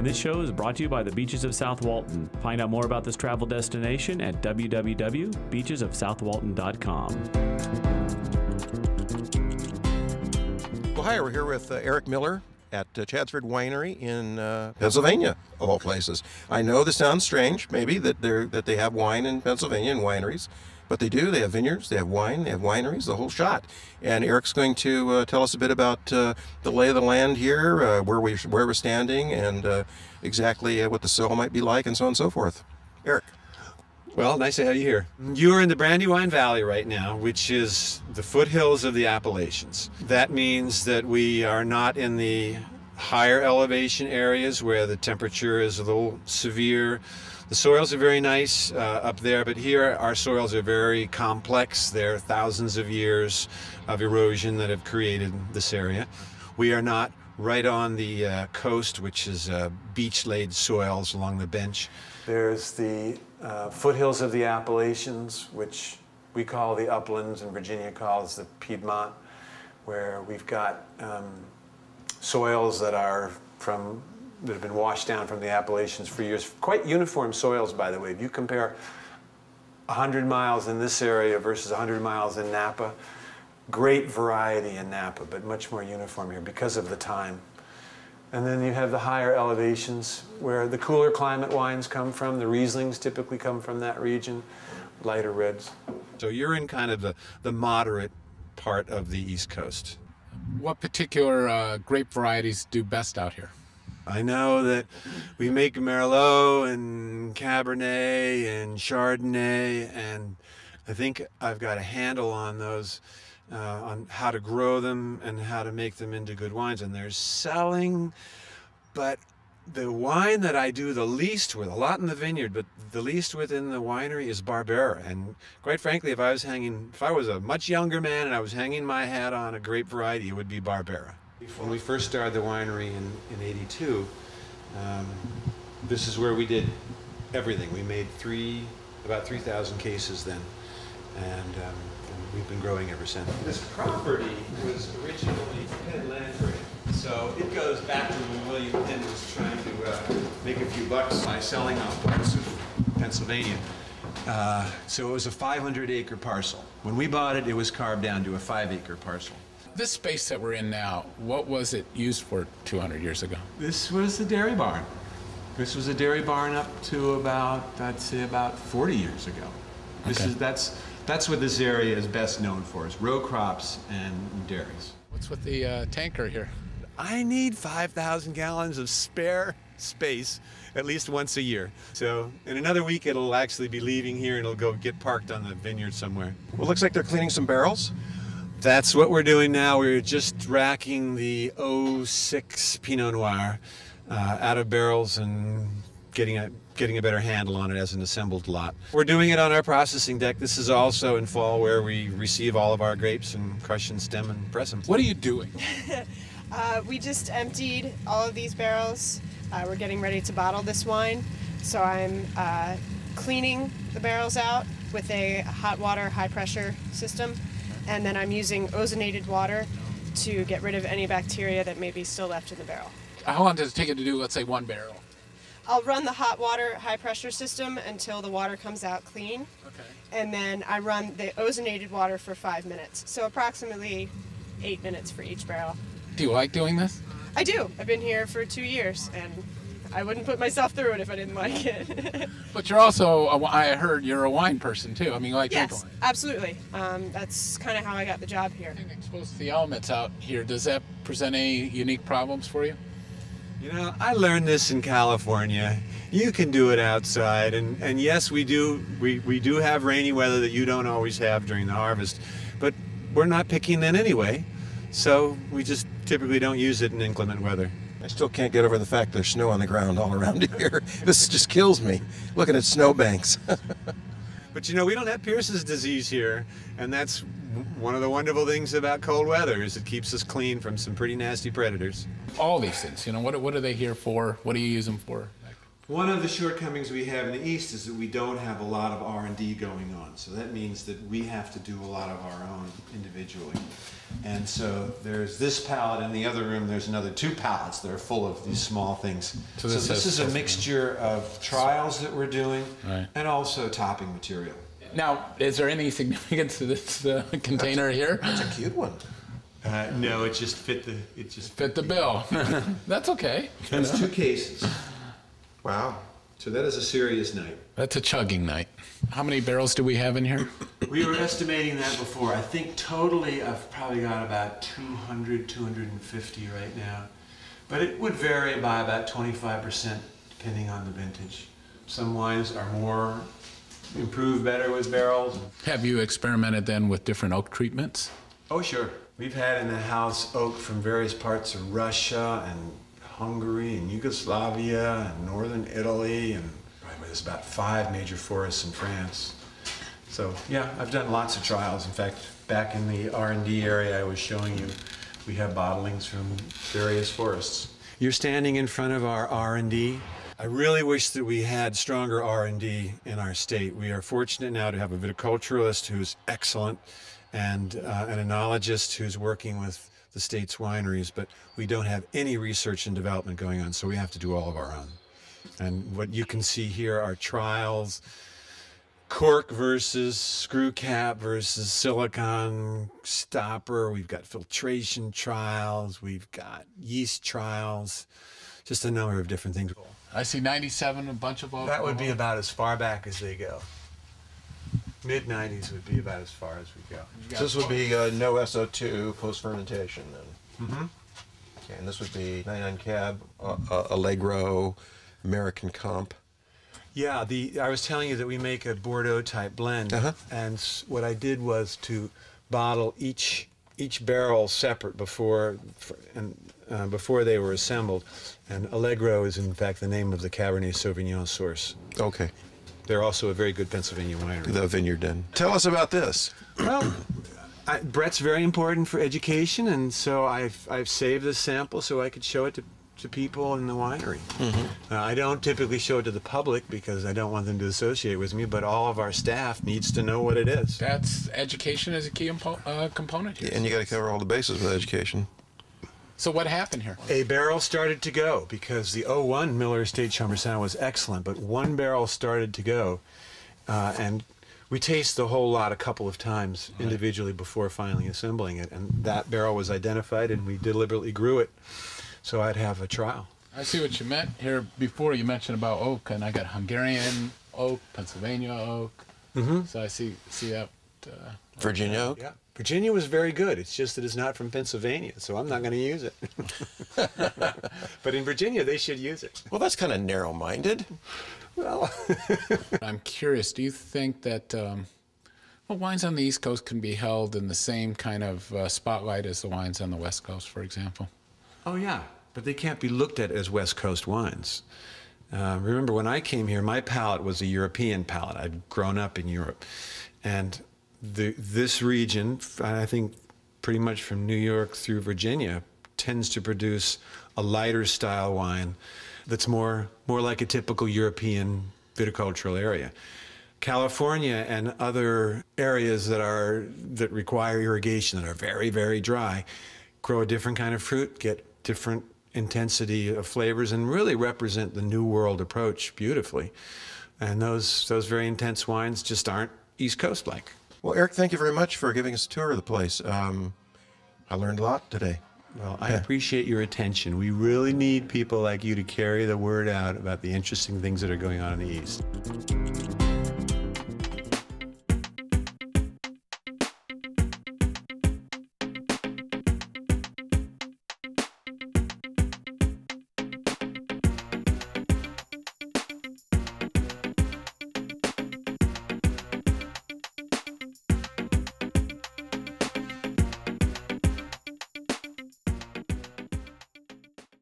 And this show is brought to you by the Beaches of South Walton. Find out more about this travel destination at www.beachesofsouthwalton.com. Well, hi, we're here with Eric Miller at Chaddsford Winery in Pennsylvania, of all places. I know this sounds strange, maybe, that they have wine in Pennsylvania and wineries, but they do. They have vineyards, they have wine, they have wineries, the whole shot. And Eric's going to tell us a bit about the lay of the land here, where we're standing, and exactly what the soil might be like, and so on and so forth. Eric. Well, nice to have you here. You are in the Brandywine Valley right now, which is the foothills of the Appalachians. That means that we are not in the higher elevation areas where the temperature is a little severe. The soils are very nice up there, but here our soils are very complex. There are thousands of years of erosion that have created this area. We are not right on the coast, which is beach-laid soils along the bench. There's the foothills of the Appalachians, which we call the uplands and Virginia calls the Piedmont, where we've got soils that have been washed down from the Appalachians for years. Quite uniform soils, by the way. If you compare 100 miles in this area versus 100 miles in Napa, great variety in Napa, but much more uniform here because of the time. And then you have the higher elevations where the cooler climate wines come from. The Rieslings typically come from that region, lighter reds. So you're in kind of the moderate part of the East Coast. What particular grape varieties do best out here? I know that we make Merlot and Cabernet and Chardonnay, and I think I've got a handle on those, on how to grow them and how to make them into good wines, and they're selling. But the wine that I do the least with, a lot in the vineyard, but the least within the winery is Barbera. And quite frankly, if I was a much younger man and I was hanging my hat on a grape variety, it would be Barbera. When we first started the winery in '82, this is where we did everything. We made about 3,000 cases then, and we've been growing ever since. This property was originally Penn land grant, so it goes back to when William Penn was trying to make a few bucks by selling off parts of Pennsylvania. So it was a 500-acre parcel. When we bought it, it was carved down to a 5-acre parcel. This space that we're in now, what was it used for 200 years ago? This was the dairy barn. This was a dairy barn up to about, I'd say, about 40 years ago. That's what this area is best known for, is row crops and dairies. What's with the tanker here? I need 5,000 gallons of spare space at least once a year. So in another week, it'll actually be leaving here and it'll go get parked on the vineyard somewhere. Well, it looks like they're cleaning some barrels. That's what we're doing now. We're just racking the 06 Pinot Noir out of barrels and getting a better handle on it as an assembled lot. We're doing it on our processing deck. This is also in fall where we receive all of our grapes and crush and stem and press them. What are you doing? We just emptied all of these barrels. We're getting ready to bottle this wine. So I'm cleaning the barrels out with a hot water, high pressure system. And then I'm using ozonated water to get rid of any bacteria that may be still left in the barrel. How long does it take you to do, let's say, one barrel? I'll run the hot water, high pressure system until the water comes out clean. Okay. And then I run the ozonated water for 5 minutes. So approximately 8 minutes for each barrel. Do you like doing this? I do. I've been here for 2 years, and I wouldn't put myself through it if I didn't like it. But you're also, I heard you're a wine person too. I mean, you like yes, drink wine. Absolutely. That's kind of how I got the job here. Being exposed to the elements out here, does that present any unique problems for you? You know, I learned this in California. You can do it outside, and yes, we do have rainy weather that you don't always have during the harvest, but we're not picking then anyway, so we just typically don't use it in inclement weather. I still can't get over the fact there's snow on the ground all around here. This just kills me, looking at snowbanks. But you know, we don't have Pierce's disease here, and that's one of the wonderful things about cold weather, is it keeps us clean from some pretty nasty predators. All these things, you know, what are they here for? What do you use them for? One of the shortcomings we have in the East is that we don't have a lot of R&D going on. So that means that we have to do a lot of our own individually. And so there's this palette. In the other room, there's another 2 palettes that are full of these small things. So this is a mixture of trials that we're doing, right, and also topping material. Now, is there any significance to this container here? That's a cute one. No, it just fit the bill. That's okay. That's 2 cases. Wow. So that is a serious night. That's a chugging night. How many barrels do we have in here? We were estimating that before. I think totally I've probably got about 200, 250 right now. But it would vary by about 25% depending on the vintage. Some wines are more improved better with barrels. Have you experimented then with different oak treatments? Oh, sure. We've had in the house oak from various parts of Russia and Hungary and Yugoslavia and northern Italy, and there's about 5 major forests in France. So yeah, I've done lots of trials. In fact, back in the R&D area I was showing you, we have bottlings from various forests. You're standing in front of our R&D. I really wish that we had stronger R&D in our state. We are fortunate now to have a viticulturalist who's excellent and an enologist who's working with the state's wineries, but we don't have any research and development going on, so we have to do all of our own. And what you can see here are trials, cork versus screw cap versus silicone stopper. We've got filtration trials, we've got yeast trials, just a number of different things. I see 97, a bunch of oak. That would be about as far back as they go. Mid-90s would be about as far as we go. So this would be no SO2 post-fermentation then? Mm-hmm. Okay, and this would be 99 Cab, Allegro, American Comp. Yeah, I was telling you that we make a Bordeaux type blend, and what I did was to bottle each barrel separate before they were assembled, and Allegro is in fact the name of the Cabernet Sauvignon source. Okay. They're also a very good Pennsylvania winery. The vineyard den. Tell us about this. Well, Brett's very important for education, and so I've saved this sample so I could show it to people in the winery. Mm-hmm. I don't typically show it to the public because I don't want them to associate with me, but all of our staff needs to know what it is. That's education is a key component here. Yeah, and you got to cover all the bases with education. So what happened here? A barrel started to go because the 01 Millers Estate Chambourcin was excellent, but 1 barrel started to go, and we tasted the whole lot a couple of times individually before finally assembling it, and that barrel was identified, and we deliberately grew it so I'd have a trial. I see what you meant here before. You mentioned about oak, and I got Hungarian oak, Pennsylvania oak. Mm-hmm. So I see that. Virginia oak? Yeah. Virginia was very good. It's just that it's not from Pennsylvania, so I'm not going to use it. But in Virginia, they should use it. Well, that's kind of narrow-minded. Well, I'm curious, do you think that wines on the East Coast can be held in the same kind of spotlight as the wines on the West Coast, for example? Oh, yeah, but they can't be looked at as West Coast wines. Remember, when I came here, my palate was a European palate. I'd grown up in Europe. And this region, I think pretty much from New York through Virginia, tends to produce a lighter style wine that's more like a typical European viticultural area. California and other areas that require irrigation, that are very, very dry, grow a different kind of fruit, get different intensity of flavors, and really represent the New World approach beautifully. And those very intense wines just aren't East Coast like. Well, Eric, thank you very much for giving us a tour of the place. I learned a lot today. Well, I appreciate your attention. We really need people like you to carry the word out about the interesting things that are going on in the East.